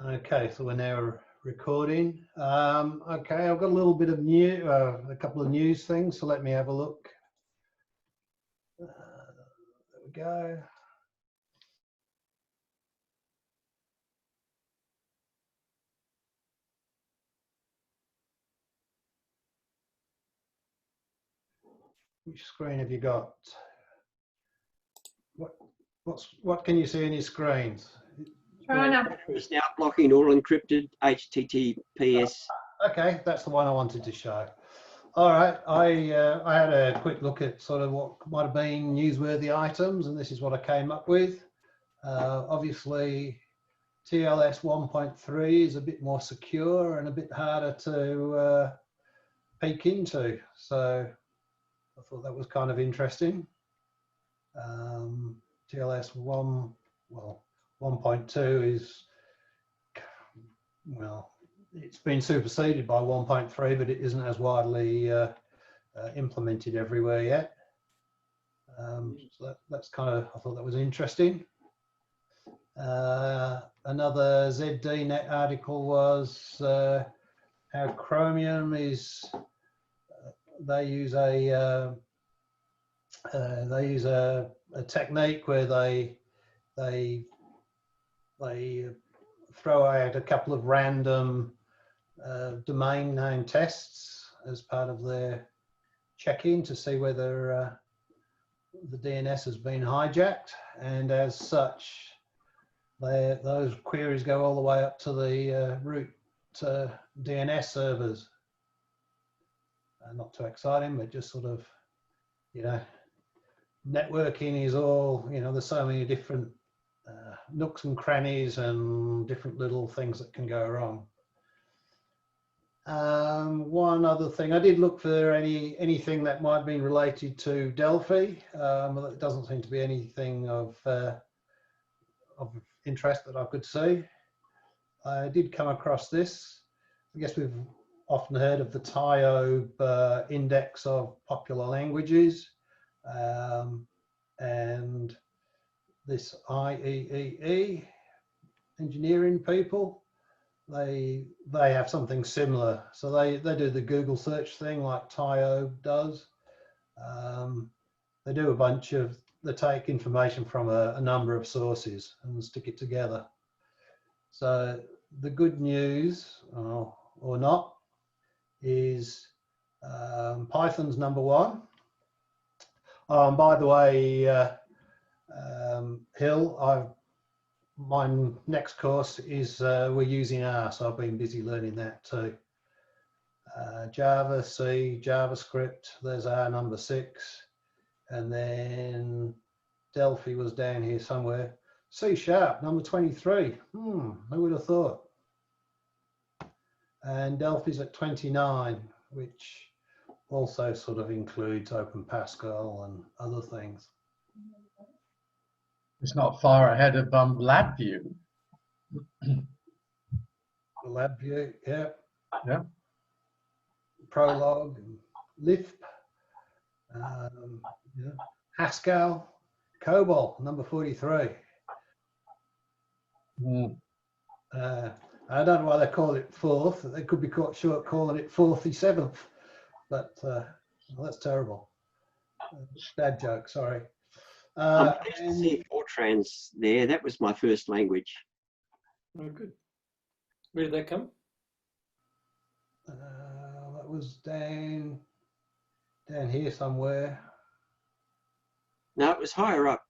Okay, so we're now recording. Okay, I've got a little bit of a couple of news things, so let me have a look. There we go. Which screen have you got? What can you see on your screens? It's now blocking all encrypted HTTPS. Okay, that's the one I wanted to show. All right, I had a quick look at sort of what might have been newsworthy items, and this is what I came up with. Obviously, TLS 1.3 is a bit more secure and a bit harder to peek into, so I thought that was kind of interesting. TLS 1.2 is, well, it's been superseded by 1.3, but it isn't as widely implemented everywhere yet. So that's kind of, I thought that was interesting. Another ZDNet article was how Chromium is, they use a technique where they throw out a couple of random domain name tests as part of their check-in to see whether the DNS has been hijacked, and as such those queries go all the way up to the root DNS servers. Not too exciting, but just sort of, you know, networking is all, you know, there's so many different nooks and crannies and different little things that can go wrong. One other thing, I did look for anything that might be related to Delphi. It doesn't seem to be anything of interest that I could see. I did come across this. I guess we've often heard of the TIOB index of popular languages, and this IEEE engineering people, they have something similar. So they do the Google search thing like TIOB does. They do a bunch of, they take information from a number of sources and stick it together. So the good news, or not, is Python's #1. By the way, Hill, my next course is we're using R, so I've been busy learning that too. Java, C, JavaScript, there's R #6, and then Delphi was down here somewhere. C# #23. Who would have thought? And Delphi's at 29, which also sort of includes Open Pascal and other things. It's not far ahead of LabVIEW. LabVIEW, yeah. Yeah. Prolog, and Lisp, yeah. Haskell, COBOL #43. I don't know why they call it fourth. They could be caught short calling it 47th, but well, that's terrible. Dad joke, sorry. I'm pleased to see Fortran's there. That was my first language. Oh, good. Where did that come? That was down here somewhere. No, it was higher up.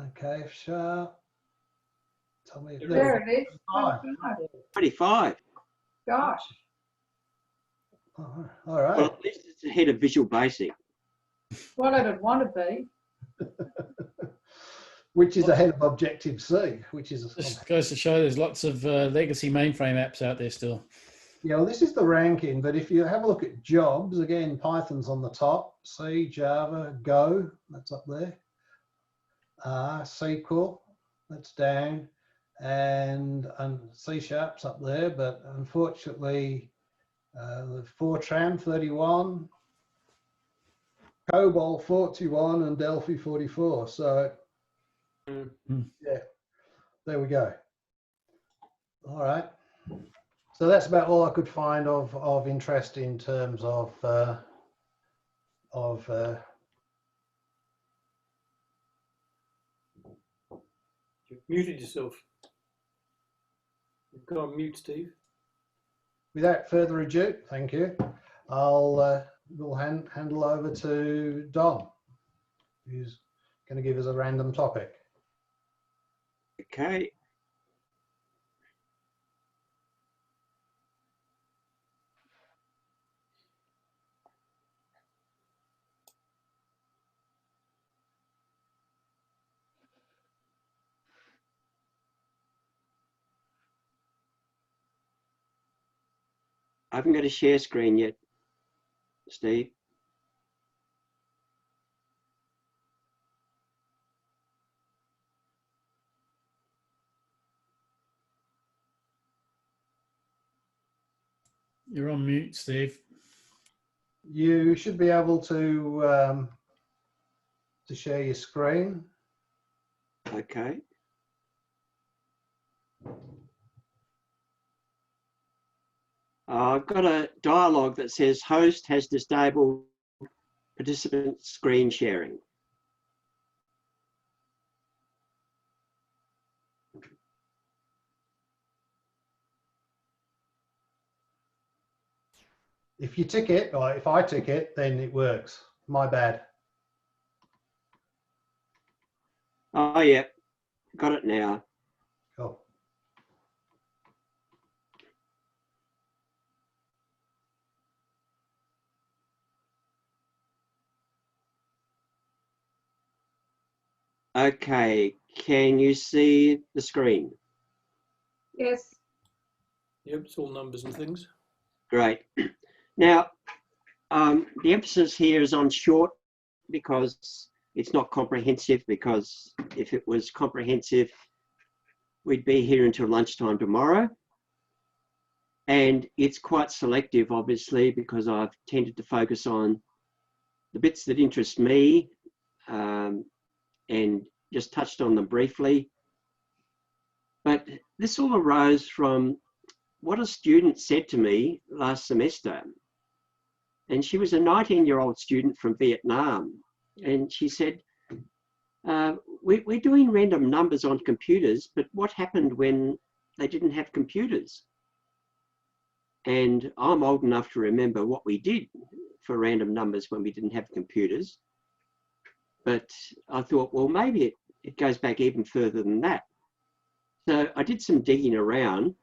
Okay, F#. Tell me. There it is. 25. Gosh. Oh, all right. Well, at least it's ahead of Visual Basic. What I would want to be. Which is ahead of Objective-C, which is... This goes to show there's lots of legacy mainframe apps out there still. Yeah, well, this is the ranking, but if you have a look at jobs, again, Python's on the top, C, Java, Go, that's up there. SQL, that's down, and C#'s up there, but unfortunately, the Fortran 31, COBOL 41, and Delphi 44. So, yeah, there we go. All right. So that's about all I could find of interest in terms of You've muted yourself. Go on mute, Steve. without further ado, thank you. We'll handle over to Dom, who's going to give us a random topic. Okay. I haven't got a share screen yet, Steve. You're on mute, Steve. You should be able to share your screen. Okay. I've got a dialogue that says host has disabled participant screen sharing. If you tick it, or if I tick it, then it works. My bad. Oh, yeah, got it now. Cool. Okay, can you see the screen? Yes. Yep, it's all numbers and things. Great. Now, the emphasis here is on short because it's not comprehensive, because if it was comprehensive, we'd be here until lunchtime tomorrow. And it's quite selective, obviously, because I've tended to focus on the bits that interest me and just touched on them briefly. But this all arose from what a student said to me last semester. And she was a 19-year-old student from Vietnam. And she said, we're doing random numbers on computers, but what happened when they didn't have computers? And I'm old enough to remember what we did for random numbers when we didn't have computers. But I thought, well, maybe it goes back even further than that. So I did some digging around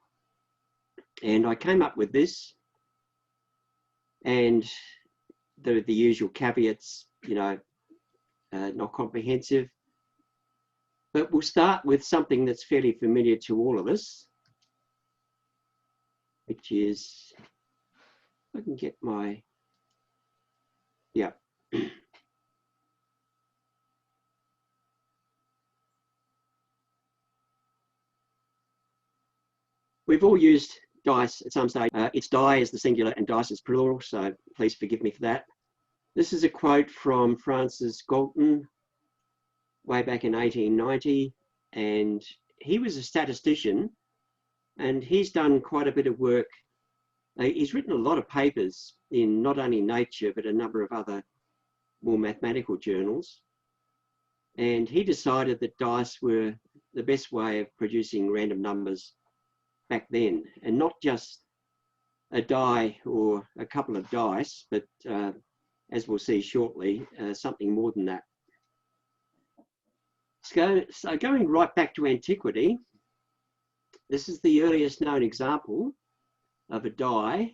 and I came up with this, and the usual caveats, you know, not comprehensive. But we'll start with something that's fairly familiar to all of us, which is, I can get my, yeah. We've all used dice at some stage. It's die is the singular and dice is plural, so please forgive me for that. This is a quote from Francis Galton way back in 1890, and he was a statistician, and he's done quite a bit of work. He's written a lot of papers in not only Nature, but a number of other more mathematical journals. And he decided that dice were the best way of producing random numbers back then, and not just a die or a couple of dice, but as we'll see shortly, something more than that. So going right back to antiquity, this is the earliest known example of a die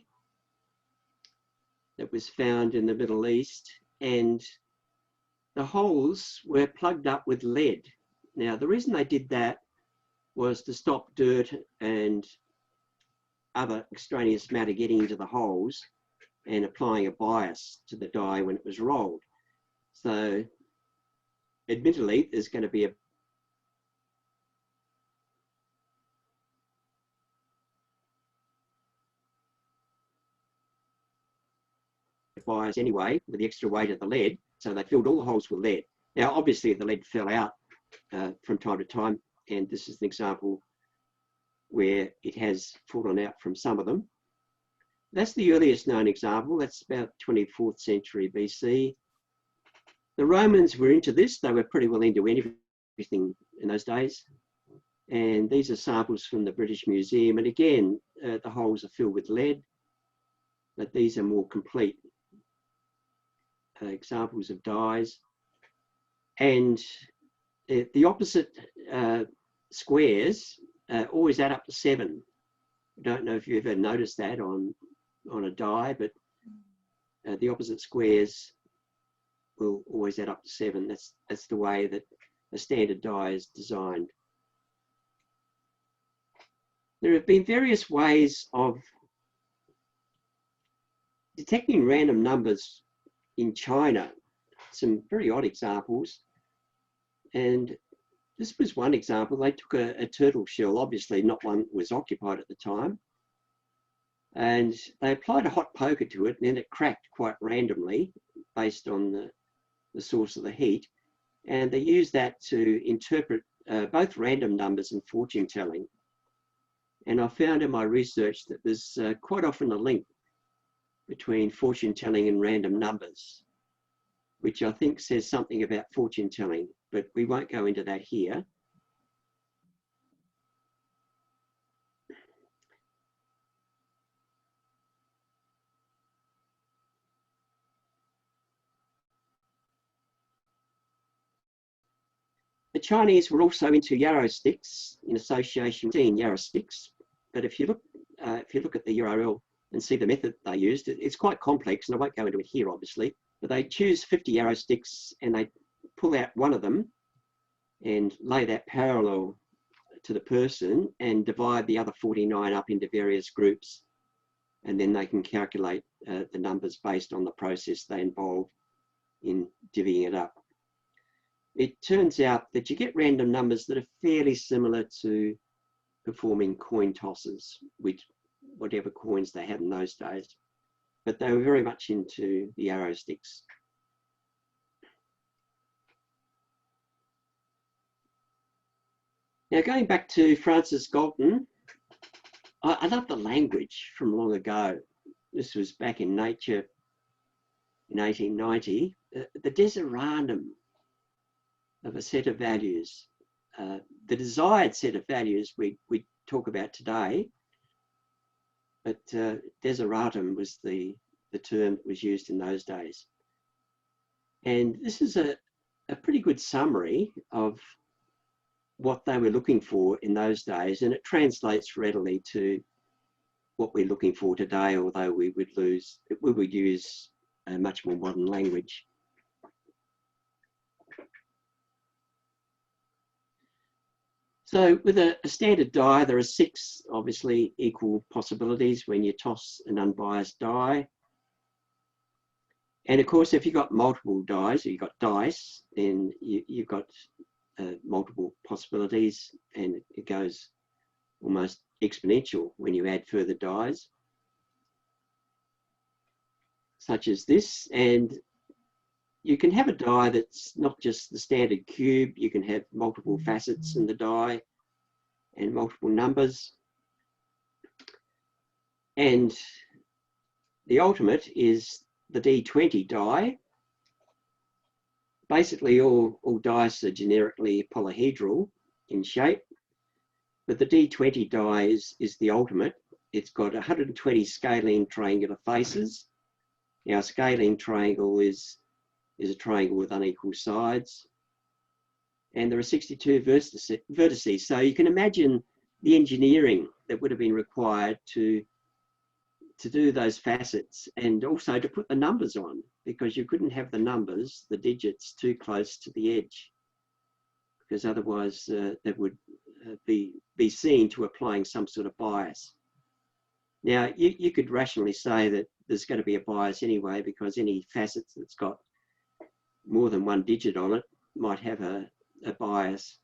that was found in the Middle East, and the holes were plugged up with lead. Now, the reason they did that was to stop dirt and other extraneous matter getting into the holes and applying a bias to the die when it was rolled. So admittedly, there's going to be a bias anyway with the extra weight of the lead. So they filled all the holes with lead. Now, obviously, the lead fell out from time to time, and this is an example where it has fallen out from some of them. That's the earliest known example. That's about 24th century BC. The Romans were into this. They were pretty well into everything in those days. And these are samples from the British Museum. And again, the holes are filled with lead, but these are more complete examples of dyes. And the opposite squares always add up to 7. I don't know if you've ever noticed that on a die, but the opposite squares will always add up to 7. That's the way that a standard die is designed. There have been various ways of detecting random numbers in China, some very odd examples. And this was one example. They took a turtle shell, obviously not one that was occupied at the time, and they applied a hot poker to it, and then it cracked quite randomly based on the source of the heat. And they used that to interpret both random numbers and fortune telling. And I found in my research that there's quite often a link between fortune telling and random numbers, which I think says something about fortune telling, but we won't go into that here. The Chinese were also into yarrow sticks in association with yarrow sticks. But if you look at the URL and see the method they used, it's quite complex, and I won't go into it here, obviously. But they choose 50 yarrow sticks and they pull out one of them and lay that parallel to the person and divide the other 49 up into various groups. And then they can calculate the numbers based on the process they involve in divvying it up. It turns out that you get random numbers that are fairly similar to performing coin tosses with whatever coins they had in those days. But they were very much into the arrow sticks. Now, going back to Francis Galton, I love the language from long ago. This was back in Nature in 1890. The desideratum of a set of values, the desired set of values we talk about today, but desideratum was the term that was used in those days. And this is a pretty good summary of what they were looking for in those days, and it translates readily to what we're looking for today, although we would use a much more modern language. So with a standard die, there are 6 obviously equal possibilities when you toss an unbiased die. And of course, if you've got multiple dies, or you've got dice, then you've got multiple possibilities, and it goes almost exponential when you add further dies, such as this. And you can have a die that's not just the standard cube. You can have multiple facets in the die and multiple numbers. And the ultimate is the D20 die. Basically, all dice are generically polyhedral in shape, but the D20 die is the ultimate. It's got 120 scalene triangular faces. Now, a scalene triangle is a triangle with unequal sides, and there are 62 vertices. So you can imagine the engineering that would have been required to do those facets, and also to put the numbers on, because you couldn't have the numbers, the digits, too close to the edge, because otherwise that would be seen to applying some sort of bias. Now, you could rationally say that there's going to be a bias anyway, because any facet that's got more than one digit on it might have a bias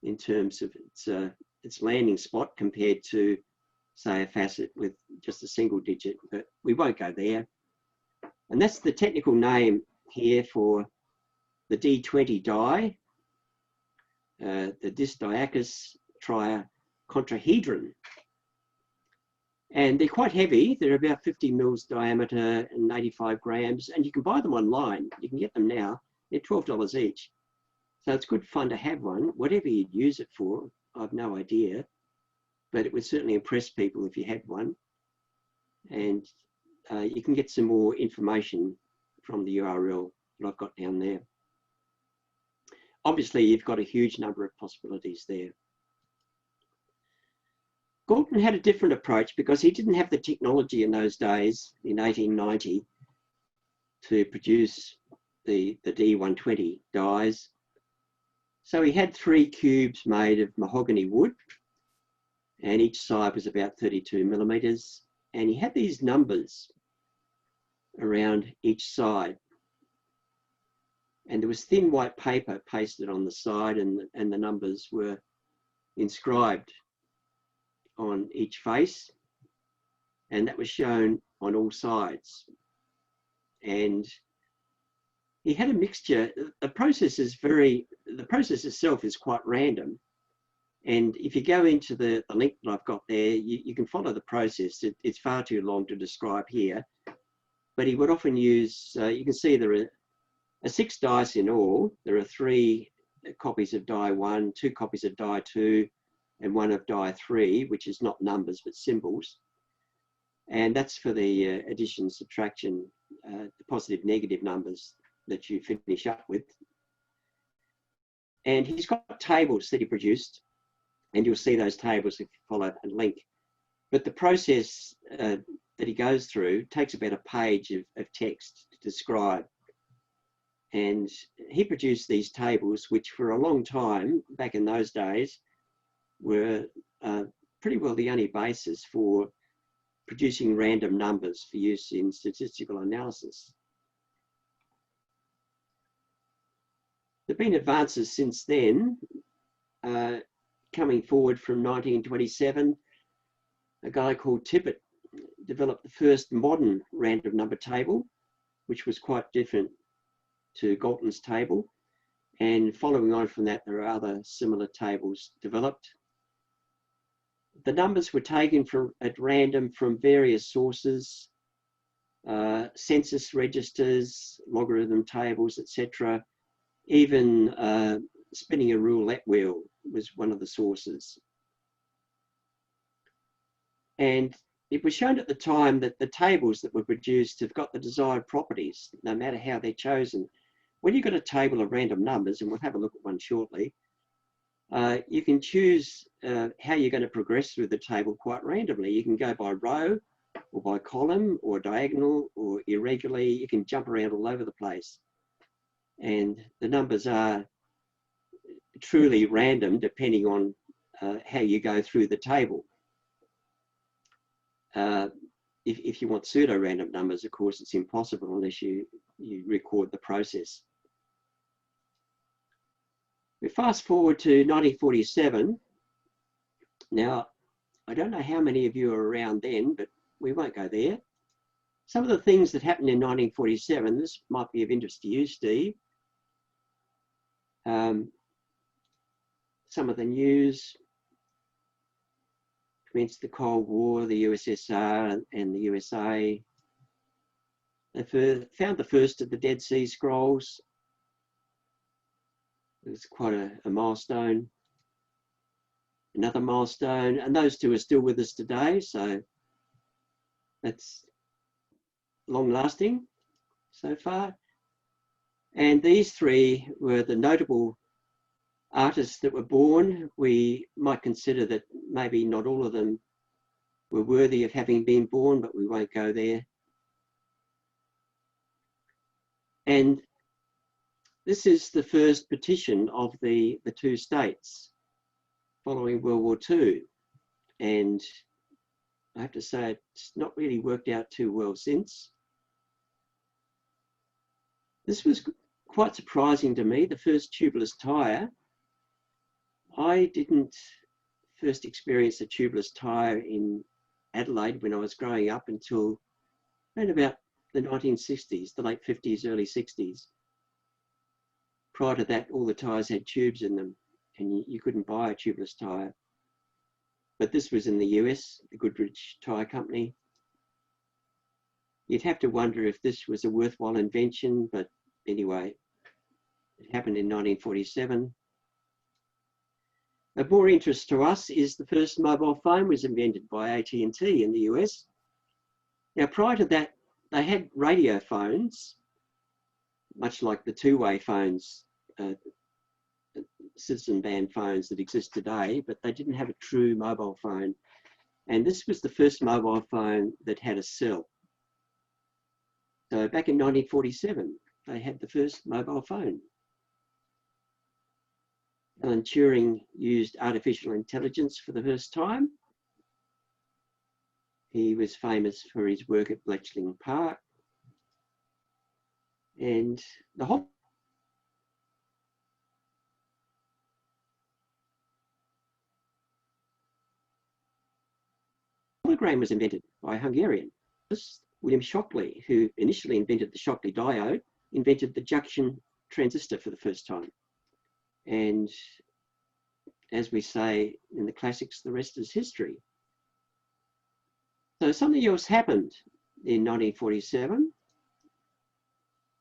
in terms of its landing spot compared to, say, a facet with just a single digit, but we won't go there. And that's the technical name here for the D20 die, the dysdiaconous contrahedron. And they're quite heavy. They're about 50 mils diameter and 85 grams. And you can buy them online. You can get them now. They're $12 each. So it's good fun to have one. Whatever you'd use it for, I've no idea. But it would certainly impress people if you had one. And you can get some more information from the URL that I've got down there. Obviously, you've got a huge number of possibilities there. Galton had a different approach because he didn't have the technology in those days, in 1890, to produce the D120 dies. So he had 3 cubes made of mahogany wood, and each side was about 32 millimeters. And he had these numbers around each side. And there was thin white paper pasted on the side, and the numbers were inscribed on each face, and that was shown on all sides. And he had a mixture. The process itself is quite random. And if you go into the link that I've got there, you can follow the process. It's far too long to describe here, but he would often use, you can see there are 6 dice in all. There are 3 copies of die 1, 2 copies of die 2, and 1 of die 3, which is not numbers but symbols. And that's for the addition, subtraction, the positive, negative numbers that you finish up with. And he's got tables that he produced, and you'll see those tables if you follow that link. But the process that he goes through takes about a page of text to describe. And he produced these tables, which for a long time, back in those days, were pretty well the only basis for producing random numbers for use in statistical analysis. There have been advances since then, coming forward from 1927. A guy called Tippett developed the first modern random number table, which was quite different to Galton's table. And following on from that, there are other similar tables developed. The numbers were taken at random from various sources, census registers, logarithm tables, etc. Even spinning a roulette wheel was one of the sources. And it was shown at the time that the tables that were produced have got the desired properties, no matter how they're chosen. When you've got a table of random numbers, and we'll have a look at one shortly, you can choose how you're going to progress through the table quite randomly. You can go by row, or by column, or diagonal, or irregularly. You can jump around all over the place. And the numbers are truly random depending on how you go through the table. If you want pseudo-random numbers, of course, it's impossible unless you record the process. We fast forward to 1947. Now, I don't know how many of you are around then, but we won't go there. Some of the things that happened in 1947, this might be of interest to you, Steve. Some of the news: commenced the Cold War, the USSR and the USA. They found the first of the Dead Sea Scrolls. It was quite a milestone. Another milestone, and those two are still with us today, so that's long lasting so far. And these 3 were the notable artists that were born. We might consider that maybe not all of them were worthy of having been born, but we won't go there. And this is the first partition of the 2 states following World War II. And I have to say, it's not really worked out too well since. This was quite surprising to me, the first tubeless tyre. I didn't first experience a tubeless tyre in Adelaide when I was growing up until around about the 1960s, the late 50s, early 60s. Prior to that, all the tyres had tubes in them, and you couldn't buy a tubeless tyre. but this was in the US, the Goodrich Tire Company. You'd have to wonder if this was a worthwhile invention, but anyway, it happened in 1947. Of more interest to us is the first mobile phone was invented by AT&T in the US. Now, prior to that, they had radio phones, much like the two-way phones, citizen band phones that exist today, but they didn't have a true mobile phone. And this was the first mobile phone that had a cell. So back in 1947, they had the first mobile phone. Alan Turing used artificial intelligence for the first time. He was famous for his work at Bletchling Park. And the hologram was invented by a Hungarian. William Shockley, who initially invented the Shockley diode, invented the junction transistor for the first time. And as we say in the classics, the rest is history. So something else happened in 1947.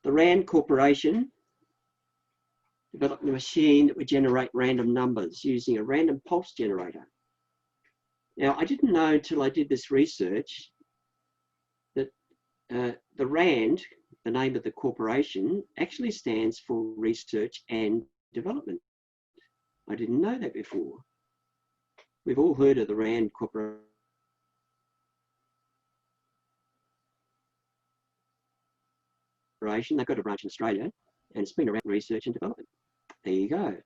The RAND Corporation developed a machine that would generate random numbers using a random pulse generator. Now, I didn't know until I did this research that the RAND, the name of the corporation, actually stands for Research and Development. I didn't know that before. We've all heard of the RAND Corporation. They've got a branch in Australia, and it's been around research and development. There you go.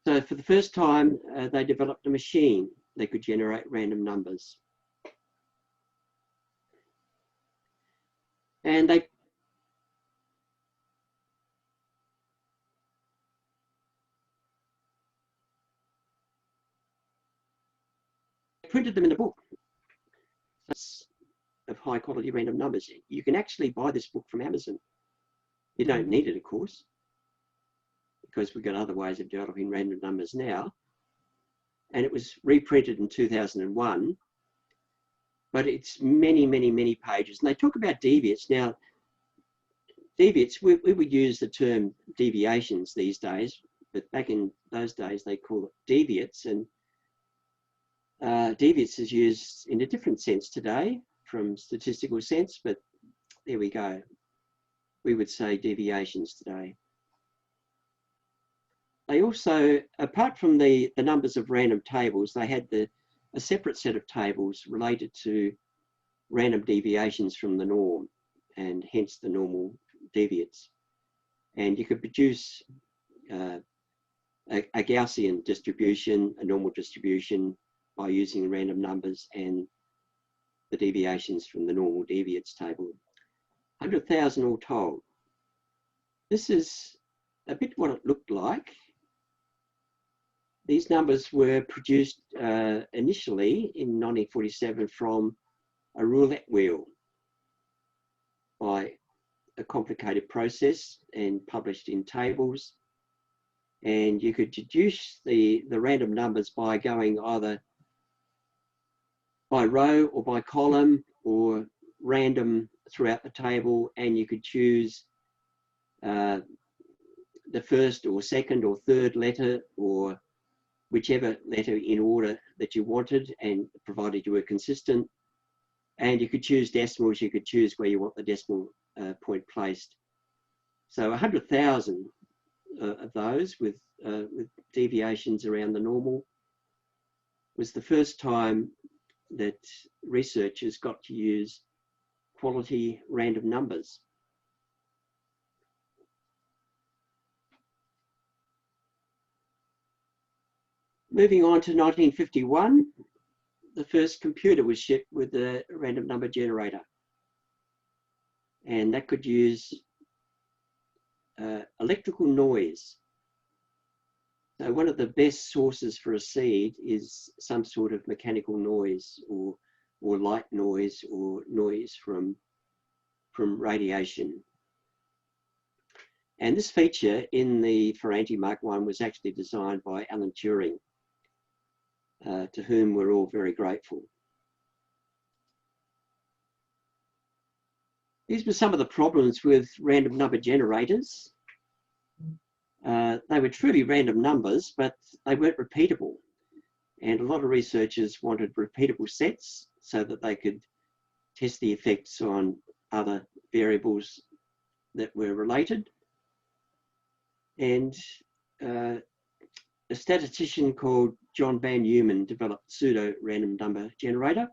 So for the first time, they developed a machine that could generate random numbers. And they printed them in a book of high quality random numbers. You can actually buy this book from Amazon. You don't need it, of course, because we've got other ways of developing random numbers now. And it was reprinted in 2001, but it's many, many, many pages. And they talk about deviates. Now, deviates, we would use the term deviations these days, but back in those days, they call it deviates. And deviates is used in a different sense today from statistical sense, but there we go. We would say deviations today. They also, apart from the numbers of random tables, they had a separate set of tables related to random deviations from the norm, and hence the normal deviates. And you could produce a Gaussian distribution, a normal distribution, by using random numbers and the deviations from the normal deviates table. 100,000 all told. This is a bit what it looked like. These numbers were produced initially in 1947 from a roulette wheel by a complicated process and published in tables. And you could deduce the random numbers by going either by row or by column or random throughout the table, and you could choose the first or second or third letter or whichever letter in order that you wanted, and provided you were consistent. And you could choose decimals, you could choose where you want the decimal point placed. So 100,000 of those with deviations around the normal was the first time that researchers got to use quality random numbers. Moving on to 1951, the first computer was shipped with a random number generator. And that could use electrical noise. So one of the best sources for a seed is some sort of mechanical noise or light noise or noise from radiation. And this feature in the Ferranti Mark I was actually designed by Alan Turing. to whom we're all very grateful. These were some of the problems with random number generators. They were truly random numbers, but they weren't repeatable. And a lot of researchers wanted repeatable sets so that they could test the effects on other variables that were related. And a statistician called John Van Neumann developed pseudo-random number generator,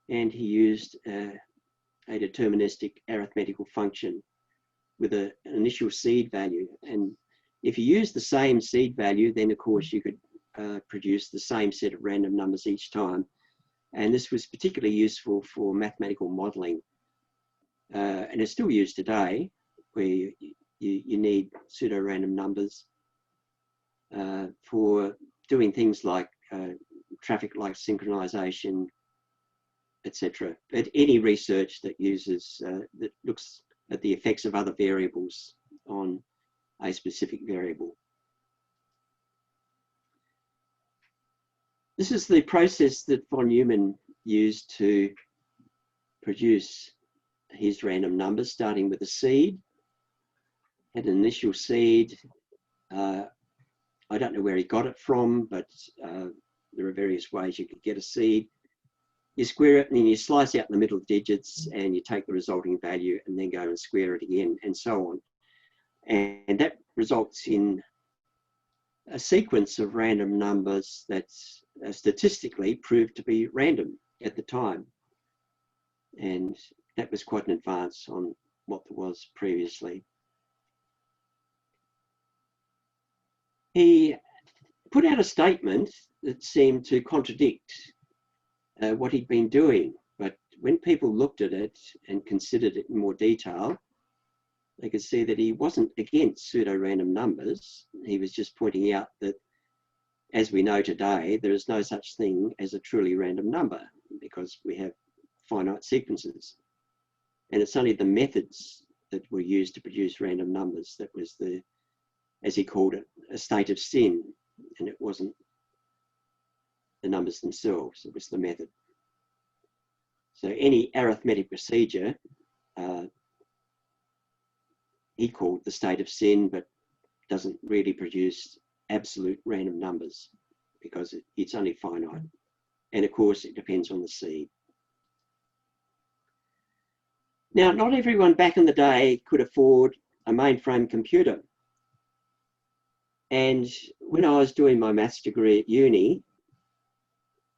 and he used a deterministic arithmetical function with an initial seed value. And if you use the same seed value, then of course you could produce the same set of random numbers each time. And this was particularly useful for mathematical modeling. And it's still used today, where you need pseudo-random numbers for doing things like traffic light synchronization, etc. But any research that uses, that looks at the effects of other variables on a specific variable. This is the process that von Neumann used to produce his random numbers, starting with a seed. Had an initial seed. I don't know where he got it from, but there are various ways you could get a seed. You square it and then you slice out the middle digits and you take the resulting value and then go and square it again and so on. And that results in a sequence of random numbers that's statistically proved to be random at the time. And that was quite an advance on what there was previously. He put out a statement that seemed to contradict what he'd been doing, but when people looked at it and considered it in more detail, they could see that he wasn't against pseudo-random numbers. He was just pointing out that, as we know today, there is no such thing as a truly random number because we have finite sequences. And it's only the methods that were used to produce random numbers that was the, as he called it, a state of sin. And it wasn't the numbers themselves, it was the method. So any arithmetic procedure, he called the state of sin, but doesn't really produce absolute random numbers because it's only finite. And of course, it depends on the seed. Now, not everyone back in the day could afford a mainframe computer. And when I was doing my maths degree at uni,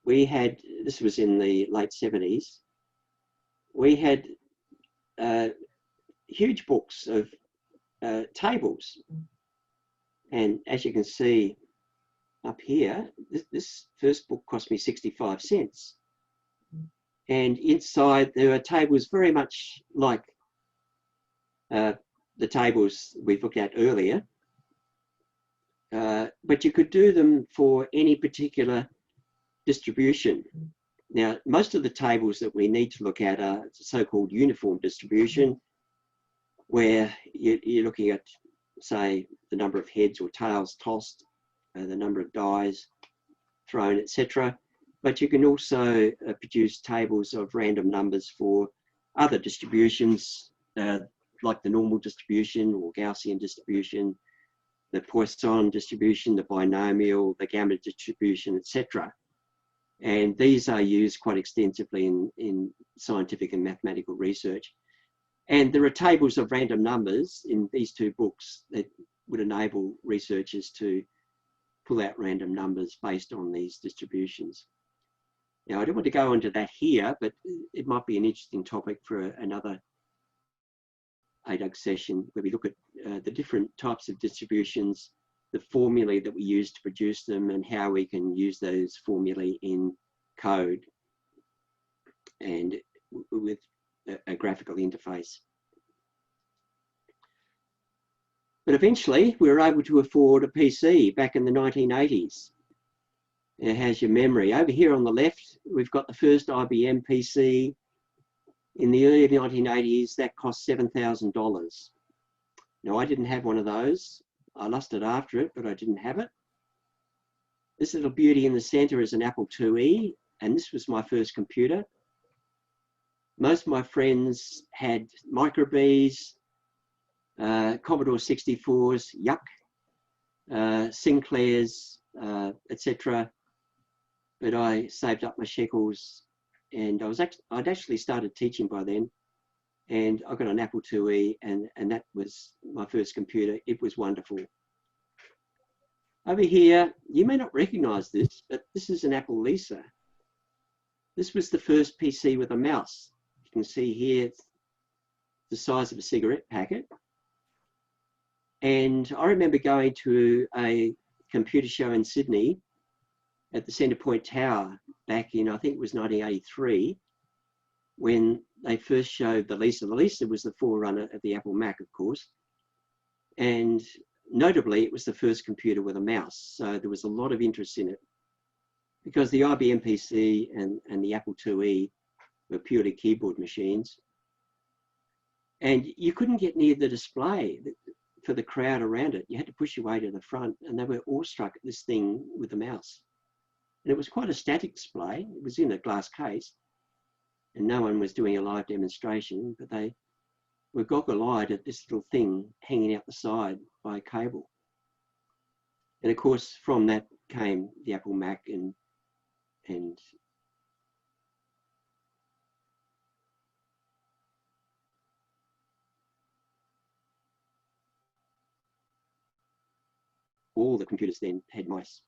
we had, this was in the late 70s, we had huge books of tables. And as you can see up here, this first book cost me 65 cents. And inside there are tables very much like the tables we've looked at earlier. But you could do them for any particular distribution. Now, most of the tables that we need to look at are so-called uniform distribution, where you're looking at, say, the number of heads or tails tossed, the number of dice thrown, etc. But you can also produce tables of random numbers for other distributions, like the normal distribution or Gaussian distribution, the Poisson distribution, the binomial, the gamma distribution, etc. And these are used quite extensively in scientific and mathematical research. And there are tables of random numbers in these two books that would enable researchers to pull out random numbers based on these distributions. Now, I don't want to go into that here, but it might be an interesting topic for another ADUG session where we look at the different types of distributions, the formulae that we use to produce them, and how we can use those formulae in code and with a graphical interface. But eventually we were able to afford a PC back in the 1980s. It has your memory. Over here on the left, we've got the first IBM PC in the early 1980s. That cost $7,000. Now, I didn't have one of those. I lost it after it, but I didn't have it. This little beauty in the center is an Apple IIe, and this was my first computer. Most of my friends had Microbees, Commodore 64s, yuck, Sinclairs, etc. But I saved up my shekels, and I'd actually started teaching by then, and I got an Apple IIe, and that was my first computer. It was wonderful. Over here, you may not recognize this, but this is an Apple Lisa. This was the first PC with a mouse. You can see here it's the size of a cigarette packet. And I remember going to a computer show in Sydney at the Centrepoint Tower back in, I think it was 1983, when they first showed the Lisa. The Lisa was the forerunner of the Apple Mac, of course. And notably, it was the first computer with a mouse. So there was a lot of interest in it because the IBM PC and the Apple IIe were purely keyboard machines. And you couldn't get near the display for the crowd around it. You had to push your way to the front, and they were awestruck at this thing with the mouse. And it was quite a static display. It was in a glass case, and no one was doing a live demonstration, but they were goggle-eyed at this little thing hanging out the side by a cable. And of course, from that came the Apple Mac and all the computers then had mice.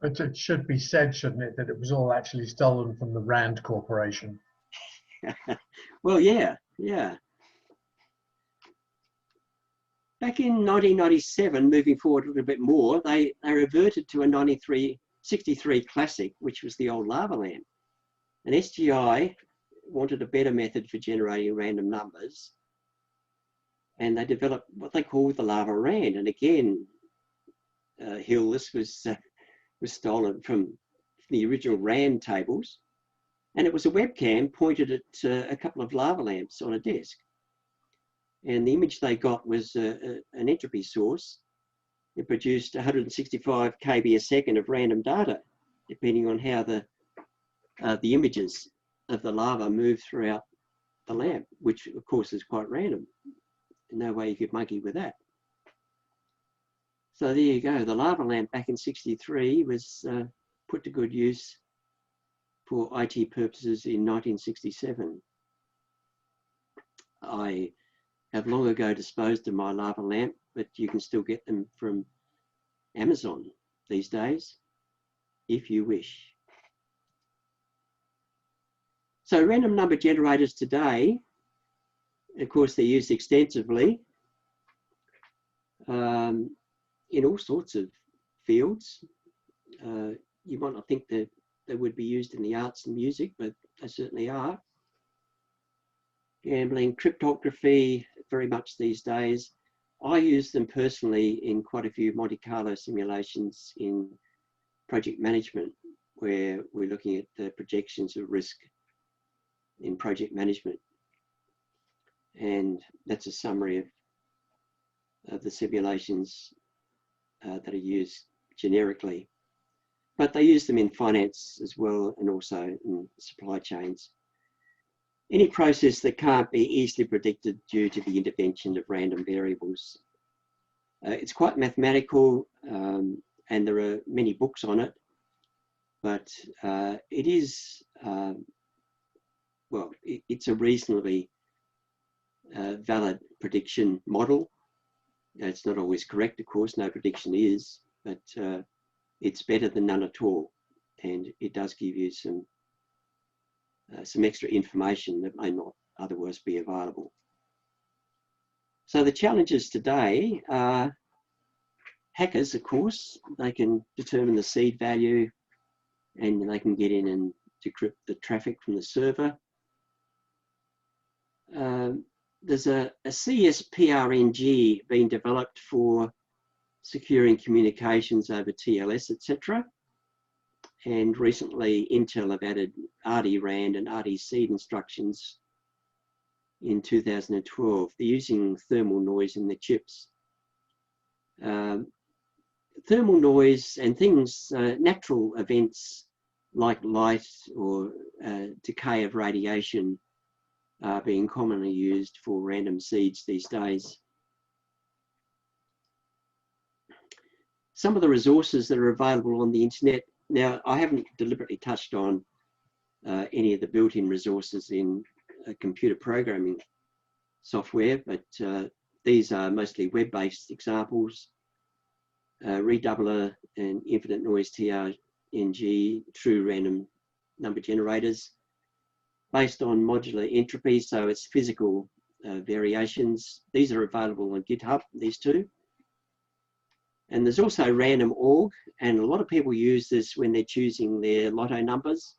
But it should be said, shouldn't it, that it was all actually stolen from the Rand Corporation? Well, yeah. Back in 1997, moving forward a little bit more, they reverted to a 63 Classic, which was the old lava lamp. And SGI wanted a better method for generating random numbers, and they developed what they called the lava rand. And again, Hill, this was stolen from the original Rand tables, and it was a webcam pointed at a couple of lava lamps on a desk. And the image they got was an entropy source. It produced 165 kb a second of random data, depending on how the images of the lava moved throughout the lamp, which of course is quite random. No way you could monkey with that. So there you go. The lava lamp back in '63 was put to good use for IT purposes in 1967. I have long ago disposed of my lava lamp, but you can still get them from Amazon these days, if you wish. So random number generators today, of course, they're used extensively in all sorts of fields. You might not think that they would be used in the arts and music, but they certainly are. Gambling, cryptography, very much these days. I use them personally in quite a few Monte Carlo simulations in project management, where we're looking at the projections of risk in project management. And that's a summary of the simulations that are used generically. But they use them in finance as well, and also in supply chains. Any process that can't be easily predicted due to the intervention of random variables. It's quite mathematical, and there are many books on it, but it is, well, it's a reasonably valid prediction model. It's not always correct, of course, no prediction is, but it's better than none at all. And it does give you some extra information that may not otherwise be available. So the challenges today are hackers, of course. They can determine the seed value, and they can get in and decrypt the traffic from the server. There's a CSPRNG being developed for securing communications over TLS, etc. And recently, Intel have added RD-RAND and RD-SEED instructions in 2012. They're using thermal noise in the chips. thermal noise and things, natural events like light or decay of radiation are being commonly used for random seeds these days. Some of the resources that are available on the internet. Now, I haven't deliberately touched on any of the built-in resources in computer programming software, but these are mostly web-based examples. Redoubler and infinite noise TRNG, true random number generators, based on modular entropy, so it's physical variations. These are available on GitHub, these two. And there's also random org, and a lot of people use this when they're choosing their lotto numbers.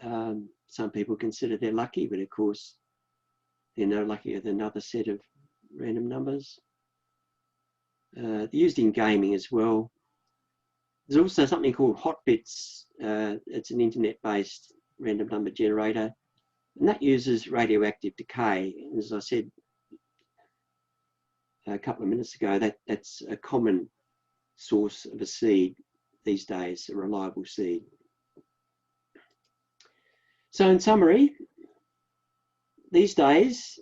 Some people consider they're lucky, but of course, they're no luckier than another set of random numbers. Used in gaming as well. There's also something called Hotbits. It's an internet-based random number generator, and that uses radioactive decay. And as I said a couple of minutes ago, that's a common source of a seed these days, a reliable seed. So in summary, these days,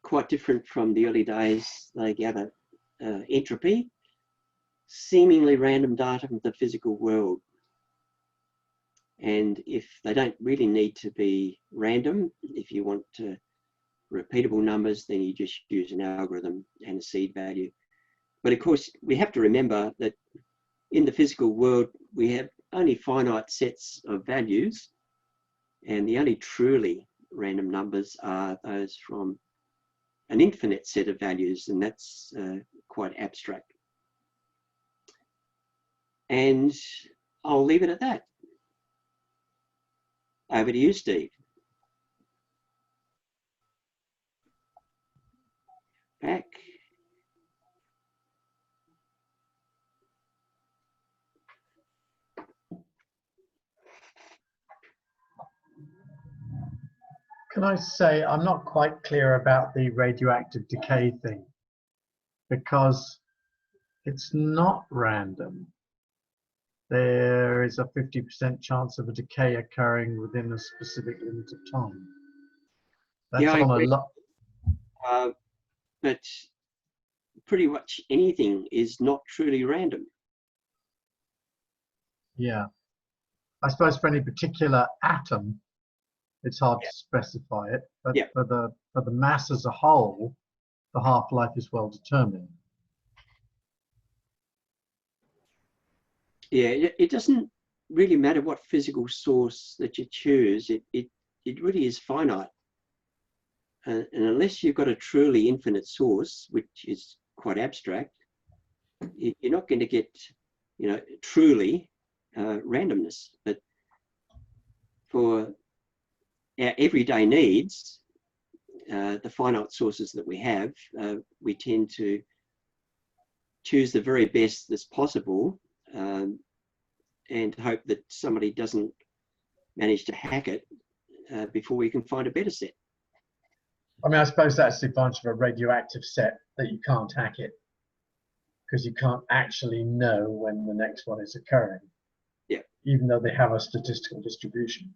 quite different from the early days, they gather entropy, seemingly random data from the physical world. And if they don't really need to be random, if you want repeatable numbers, then you just use an algorithm and a seed value. But of course, we have to remember that in the physical world, we have only finite sets of values, and the only truly random numbers are those from an infinite set of values, and that's quite abstract. And I'll leave it at that. Over to you, Steve. Back. Can I say I'm not quite clear about the radioactive decay thing, because it's not random. There is a 50% chance of a decay occurring within a specific limit of time. That's Yeah, I on a agree. lot. But pretty much anything is not truly random. Yeah. I suppose for any particular atom, it's hard to specify it, but Yeah. for the mass as a whole, the half-life is well determined. Yeah, it doesn't really matter what physical source that you choose. It really is finite. And unless you've got a truly infinite source, which is quite abstract, you're not going to get, truly randomness. But for our everyday needs, the finite sources that we have, we tend to choose the very best that's possible, and hope that somebody doesn't manage to hack it before we can find a better set. I mean, I suppose that's the advantage of a radioactive set, that you can't hack it, because you can't actually know when the next one is occurring. Yeah. Even though they have a statistical distribution.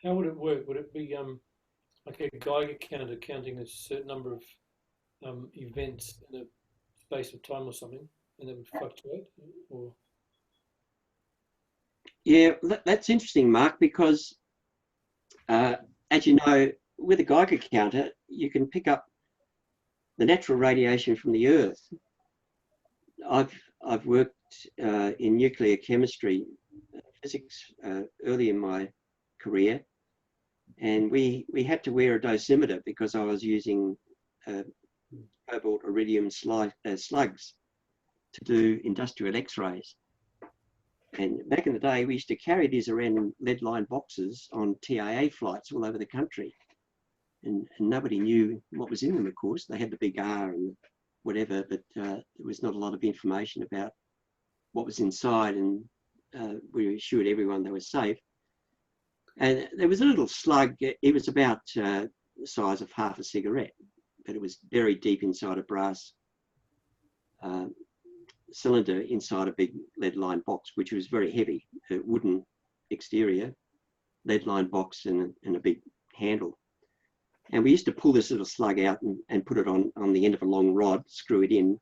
How would it work? Would it be like a Geiger counter counting a certain number of events in a space of time or something, and it would fluctuate? Or Yeah, that's interesting, Mark, because as you know, with a Geiger counter, you can pick up the natural radiation from the Earth. I've worked in nuclear chemistry, physics early in my career, and we had to wear a dosimeter because I was using cobalt iridium slugs to do industrial X-rays. And back in the day, we used to carry these around in lead-lined boxes on TIA flights all over the country. And nobody knew what was in them, of course. They had the big R and whatever, but there was not a lot of information about what was inside, and we assured everyone they were safe. And there was a little slug. It was about the size of half a cigarette, but it was buried deep inside a brass cylinder inside a big lead-lined box, which was very heavy, a wooden exterior, lead-lined box and a big handle. And we used to pull this little slug out and put it on the end of a long rod, screw it in,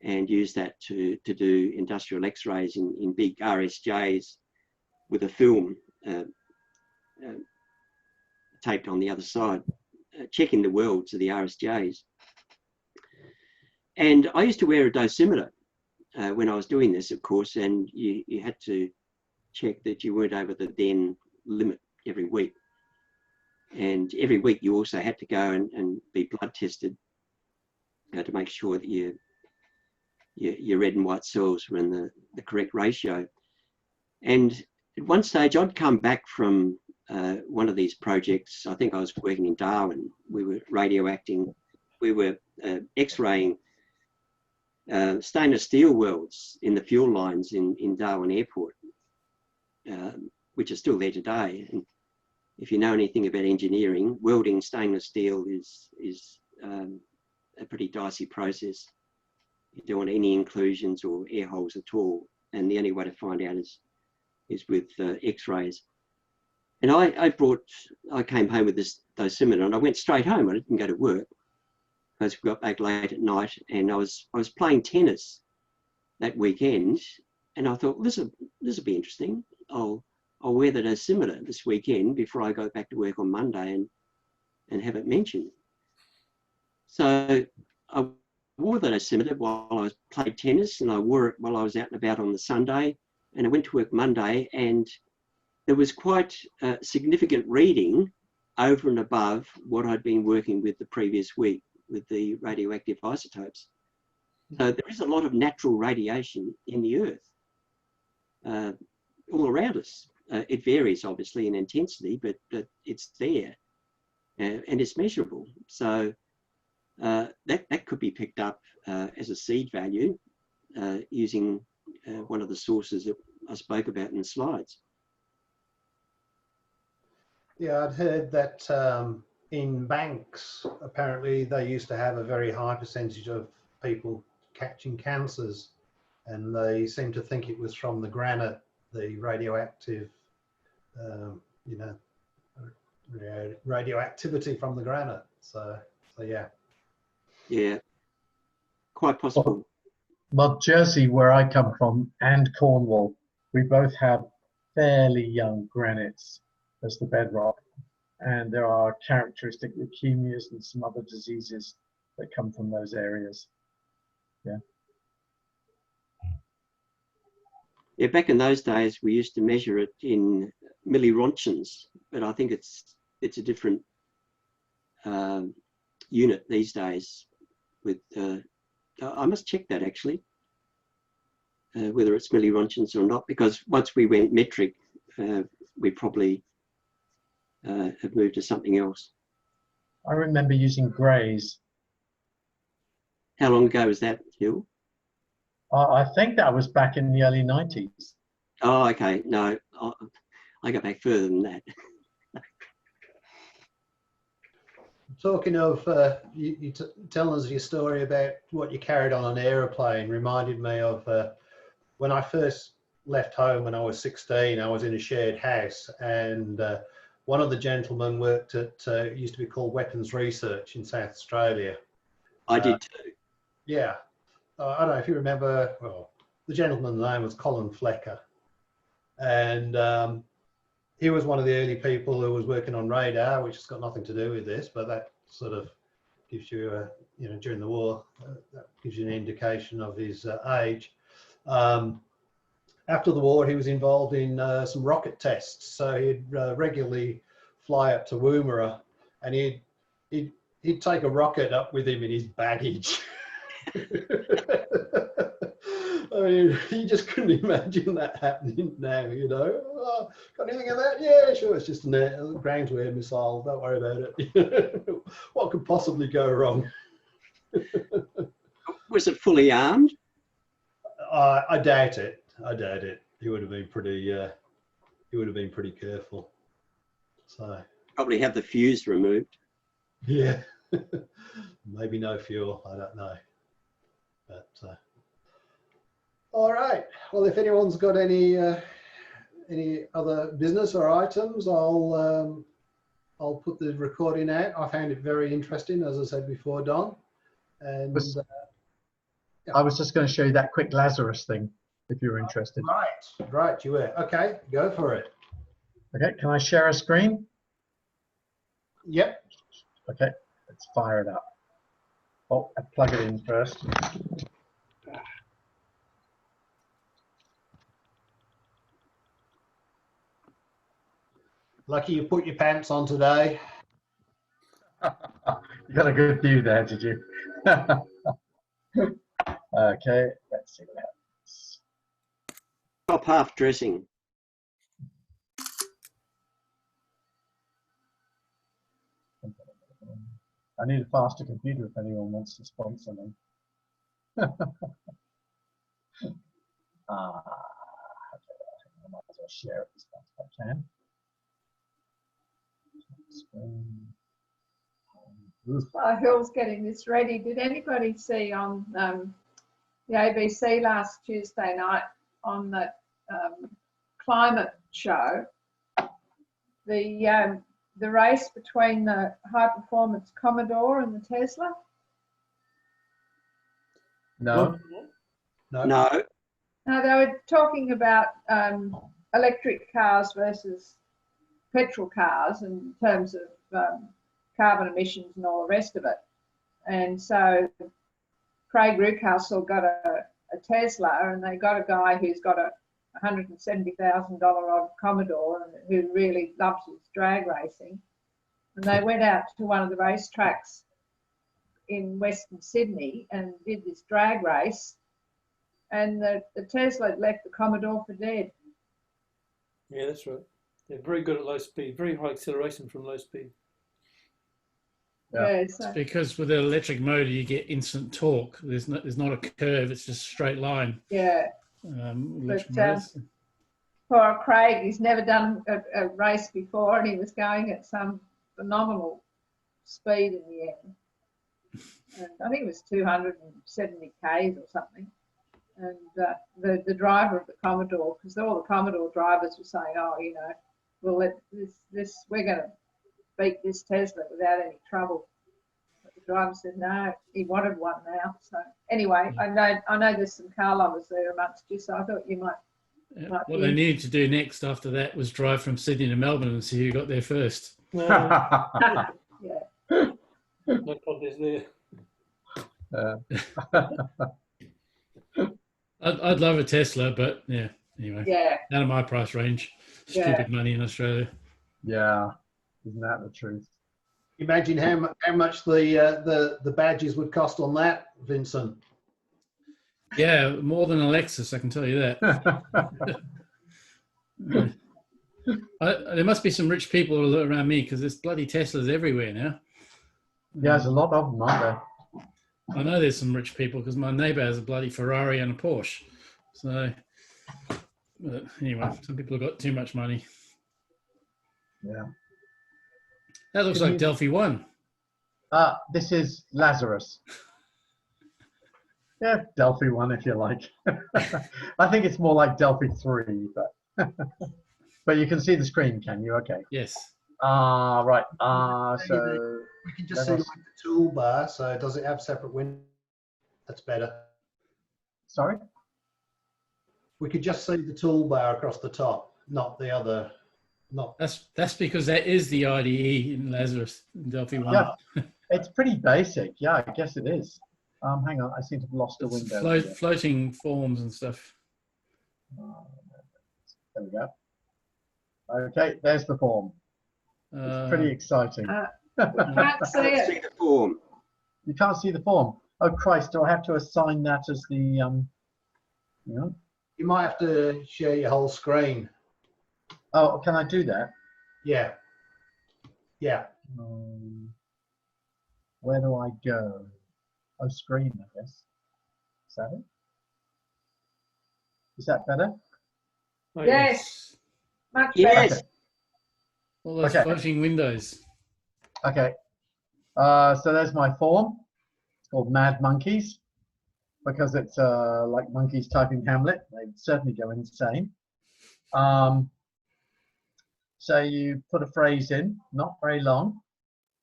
and use that to do industrial X-rays in big RSJs with a film taped on the other side, checking the welds of the RSJs. And I used to wear a dosimeter when I was doing this, of course, and you had to check that you weren't over the then limit every week. And every week you also had to go and be blood tested to make sure that your red and white cells were in the correct ratio. And at one stage I'd come back from one of these projects. I think I was working in Darwin. We were X-raying stainless steel welds in the fuel lines in Darwin Airport, which are still there today. And if you know anything about engineering, welding stainless steel is a pretty dicey process. You don't want any inclusions or air holes at all. And the only way to find out is with X-rays. And I came home with this dosimeter and I went straight home. I didn't go to work. I just got back late at night and I was playing tennis that weekend, and I thought, well, this will be interesting. I'll wear the dosimeter this weekend before I go back to work on Monday and have it mentioned. So I wore the dosimeter while I played tennis, and I wore it while I was out and about on the Sunday, and I went to work Monday, and there was quite a significant reading over and above what I'd been working with the previous week with the radioactive isotopes. So there is a lot of natural radiation in the Earth, all around us. It varies obviously in intensity, but it's there and it's measurable. So that could be picked up as a seed value using one of the sources that I spoke about in the slides. Yeah, I'd heard that in banks, apparently they used to have a very high percentage of people catching cancers, and they seem to think it was from the granite, the radioactive, radioactivity from the granite. So yeah. Yeah, quite possible. Well, Jersey, where I come from, and Cornwall, we both have fairly young granites as the bedrock. And there are characteristic leukemias and some other diseases that come from those areas. Yeah. Yeah, back in those days, we used to measure it in millirontgens, but I think it's a different unit these days. With I must check that actually, whether it's millirontgens or not, because once we went metric, we probably have moved to something else. I remember using grays. How long ago was that, Hill? I think that was back in the early 90s. Oh, okay. No, I go back further than that. Talking of, you telling us your story about what you carried on an aeroplane reminded me of when I first left home when I was 16. I was in a shared house, and one of the gentlemen worked at, it used to be called Weapons Research in South Australia. I did too. Yeah. I don't know if you remember, well, the gentleman's name was Colin Flecker. And he was one of the early people who was working on radar, which has got nothing to do with this, but that sort of gives you, during the war, that gives you an indication of his age. After the war, he was involved in some rocket tests. So he'd regularly fly up to Woomera, and he'd take a rocket up with him in his baggage. I mean, you just couldn't imagine that happening now, Oh, got anything of that? Yeah, sure, it's just a ground-to-air missile, don't worry about it. What could possibly go wrong? Was it fully armed? I doubt it. I doubt it. He would have been pretty careful. So Probably have the fuse removed. yeah, maybe no fuel. I don't know. But all right. Well, if anyone's got any other business or items, I'll put the recording out. I found it very interesting, as I said before, Don. And I was just going to show you that quick Lazarus thing, if you're interested. Right, you were. Okay, go for it. Okay, can I share a screen? Yep. Okay, let's fire it up. Oh, I plug it in first. Lucky you put your pants on today. You got a good view there, did you? Okay, let's see what happens. Top half dressing. I need a faster computer if anyone wants to sponsor me. Okay, I might as well share it as fast as I can. While Hill's getting this ready, did anybody see on the ABC last Tuesday night on the climate show the race between the high performance Commodore and the Tesla? No. No. No. No, they were talking about electric cars versus petrol cars in terms of carbon emissions and all the rest of it. And so Craig Rucastle got a Tesla, and they got a guy who's got a $170,000 odd Commodore and who really loves his drag racing. And they went out to one of the racetracks in Western Sydney and did this drag race, and the Tesla had left the Commodore for dead. Yeah, that's right. They're very good at low speed, very high acceleration from low speed. Yeah. Yeah, so, It's because with an electric motor, you get instant torque. There's not a curve. It's just a straight line. yeah. Electric But, motors. poor Craig, he's never done a race before, and he was going at some phenomenal speed in the end. And I think it was 270 k's or something. And the driver of the Commodore, because all the Commodore drivers were saying, "Oh, you know, we'll let this we're going to beat this Tesla without any trouble." But the driver said no, he wanted one now. So anyway, I know there's some car lovers there amongst you, so I thought you might. What they needed to do next after that was drive from Sydney to Melbourne and see who got there first. No, Yeah. no contest there. I'd love a Tesla, but yeah, anyway, Yeah. out of my price range. Yeah. Stupid money in Australia. Yeah, isn't that the truth? Imagine how much the badges would cost on that, Vincent. Yeah, more than a Lexus, I can tell you that. There must be some rich people around me because there's bloody Teslas everywhere now. Yeah, there's a lot of them, aren't there? I know there's some rich people because my neighbour has a bloody Ferrari and a Porsche. So, but anyway, some people have got too much money. Yeah. That looks like Delphi 1. This is Lazarus. Yeah, Delphi 1 if you like. I think it's more like Delphi 3, but but you can see the screen, can you? Okay. Yes. Right. So We can just see like the toolbar. So does it have separate windows? That's better. sorry. We could just see the toolbar across the top, not the other. Not. That's because that is the IDE in Lazarus in Delphi 1. Yeah, it's pretty basic. Yeah, I guess it is. Hang on, I seem to have lost a It's window. floating forms and stuff. There we go. Okay, there's the form. It's pretty exciting. Can't see Let's it. see the form. You can't see the form. Oh Christ! Do I have to assign that as the? Yeah. You might have to share your whole screen. Oh, can I do that? Yeah. Yeah. Where do I go? Oh, screen, I guess. Is that it? Is that better? Oh, Yes, much Yes. better. All those Okay. floating windows. Okay. So there's my form. It's called Mad Monkeys. because it's like monkeys typing Hamlet. They'd certainly go insane. So you put a phrase in, not very long,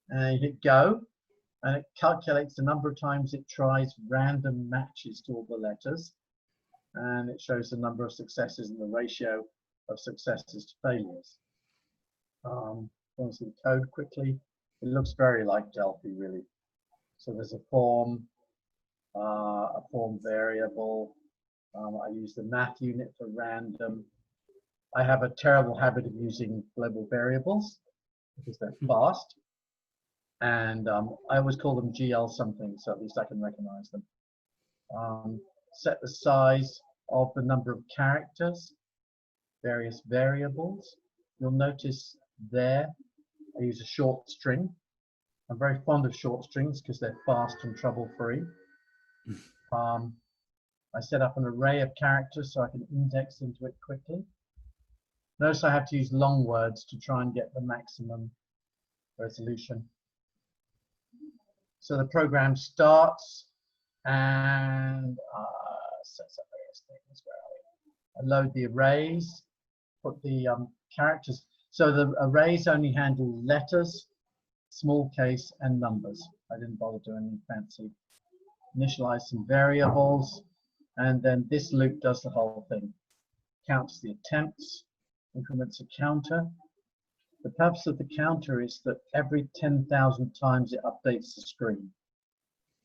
and you hit go, and it calculates the number of times it tries random matches to all the letters, and it shows the number of successes and the ratio of successes to failures. Want to see the code quickly? It looks very like Delphi, really. So there's a form variable. I use the math unit for random. I have a terrible habit of using global variables because they're fast. And I always call them GL something, so at least I can recognize them. Set the size of the number of characters, various variables. You'll notice there I use a short string. I'm very fond of short strings because they're fast and trouble-free. I set up an array of characters so I can index into it quickly. Notice I have to use long words to try and get the maximum resolution. So the program starts and sets up various things. Where I load the arrays, put the characters. So the arrays only handle letters, small case, and numbers. I didn't bother doing anything fancy. Initialize some variables, and then this loop does the whole thing. Counts the attempts, increments a counter. The purpose of the counter is that every 10,000 times it updates the screen.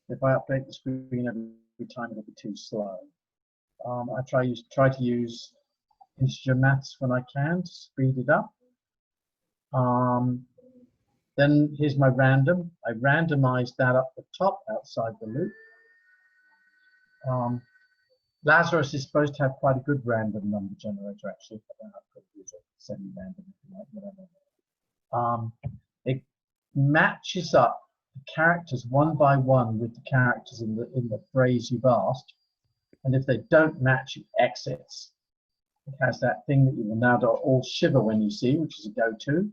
If I update the screen every time, it'll be too slow. I try to use integer maths when I can to speed it up. Then here's my random. I randomized that up the top outside the loop. Lazarus is supposed to have quite a good random number generator, actually. I don't know how to use it, semi-random, if you like, whatever. It matches up the characters one by one with the characters in the phrase you've asked, and if they don't match, it exits. It has that thing that you will now all shiver when you see, which is a go-to.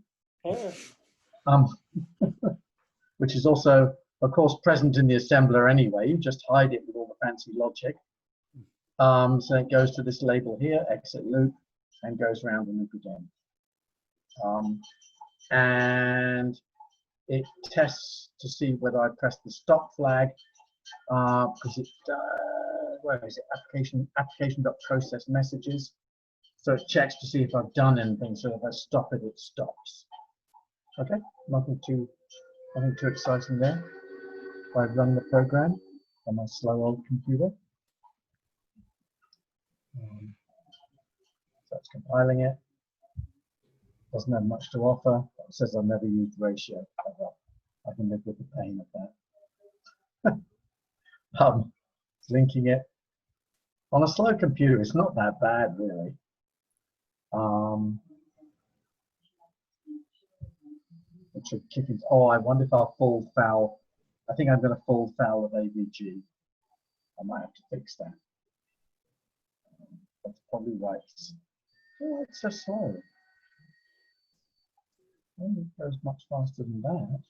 Which is also, of course, present in the assembler anyway. You just hide it with all the fancy logic. So it goes to this label here, exit loop, and goes around the loop again. And it tests to see whether I press the stop flag, because it, where is it? Application.process messages. So it checks to see if I've done anything. So if I stop it, it stops. Okay, nothing too exciting there. If I run the program on my slow old computer. So it's compiling it. Doesn't have much to offer. It says I've never used ratio. I can live with the pain of that. It's linking it. On a slow computer, it's not that bad, really. It should kick it. Oh, I wonder if I'll fall foul. I think I'm going to fall foul of ADUG. I might have to fix that. That's probably right. Oh, it's so slow. It goes much faster than that.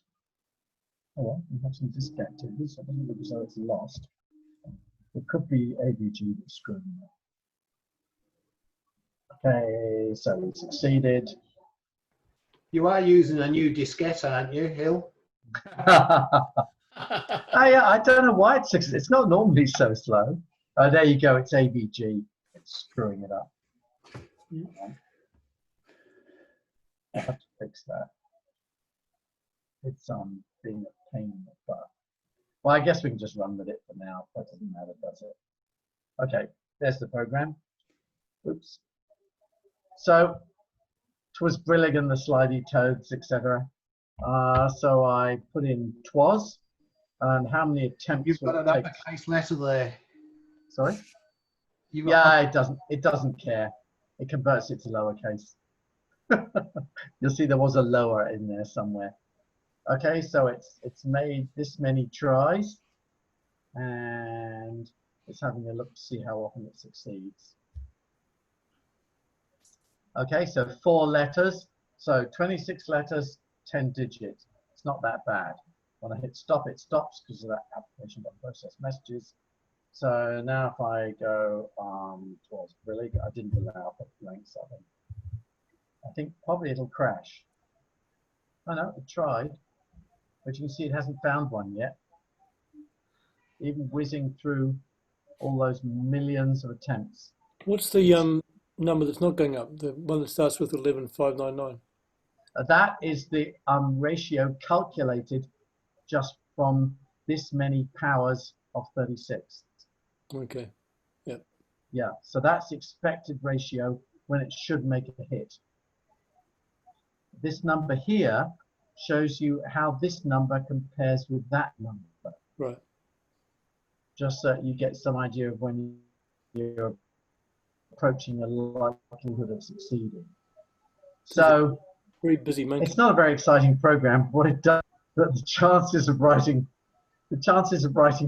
Oh well, we have some disk activity, so it doesn't look as though it's lost. It could be ADG that's screwing up. Okay, so we succeeded. You are using a new diskette, aren't you, Hill? I don't know why it's not normally so slow. There you go, it's ABG. It's screwing it up. I have to fix that. It's being a pain in the butt. Well, I guess we can just run with it for now. That doesn't matter, does it? Okay, there's the program. Oops. So, 'twas brillig and the slidey toads, etc. So I put in 'twas, and how many attempts? You've got an uppercase letter there. Sorry. Yeah, it doesn't care. It converts it to lowercase. You'll see there was a lower in there somewhere. Okay, so it's made this many tries, and it's having a look to see how often it succeeds. Okay, so 4 letters, so 26 letters, 10 digits. It's not that bad. When I hit stop, it stops because of that application.process messages. So now if I go towards Brillig, I didn't allow for blanks, I think probably it'll crash. Oh no, it tried, but you can see it hasn't found one yet. Even whizzing through all those millions of attempts. What's the number that's not going up? The one that starts with 11,599. That is the ratio calculated just from this many powers of 36. Okay. Yeah. Yeah, so that's the expected ratio when it should make a hit. This number here shows you how this number compares with that number. Right. Just so you get some idea of when you're approaching a likelihood of succeeding. So Very busy monkey. it's not a very exciting program. What it does, but the chances of writing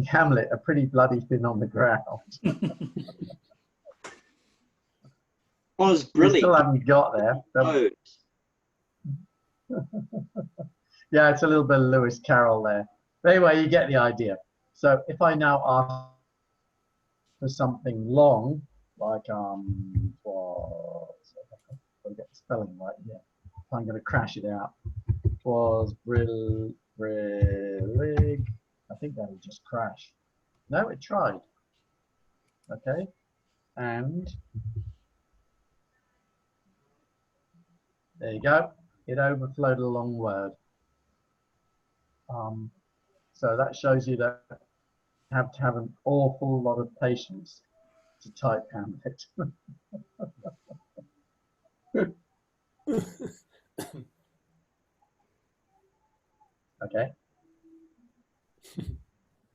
Hamlet are pretty bloody thin on the ground. Was We brilliant. still haven't got there. Oh, Yeah, it's a little bit of Lewis Carroll there. But anyway, you get the idea. So if I now ask for something long, like I'll get the spelling right here. I'm going to crash it out. Was Brillig. I think that'll just crash. No, it tried. Okay, and there you go. It overflowed a long word. So that shows you that you have to have an awful lot of patience to type Hamlet. Okay.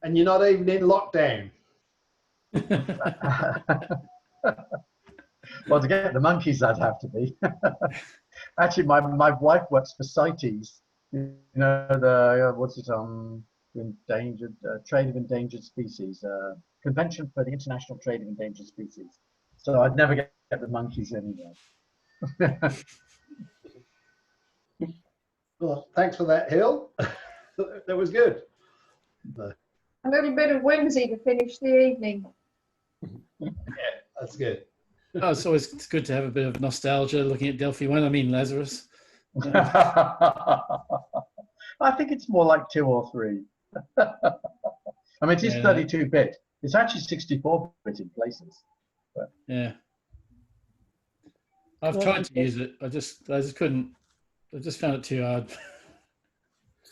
And you're not even in lockdown. Well, to get the monkeys, I'd have to be. Actually, my wife works for CITES. You know, the what's it endangered trade of endangered species, Convention for the International Trade of Endangered Species. So I'd never get the monkeys anyway. Well, thanks for that, Hill. That was good. A little bit of whimsy to finish the evening. Yeah, that's good. Oh, it's good to have a bit of nostalgia looking at Delphi 1. I mean, Lazarus. I think it's more like 2 or 3. I mean, it is 32-bit. It's actually 64-bit in places. But. Yeah. I've tried to use it. I just couldn't. I just found it too hard. Does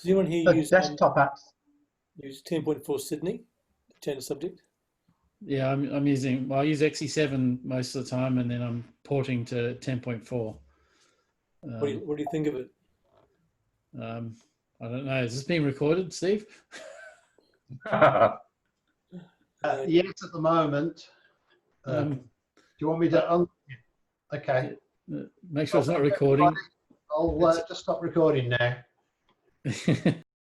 anyone here The use desktop apps? use 10.4 Sydney to change the subject? Yeah, I'm using. Well, I use XE7 most of the time, and then I'm porting to 10.4. What do you think of it? I don't know. Is this being recorded, Steve? Yes, at the moment. Do you want me to? Okay. Make sure it's not recording. I'll just stop recording now.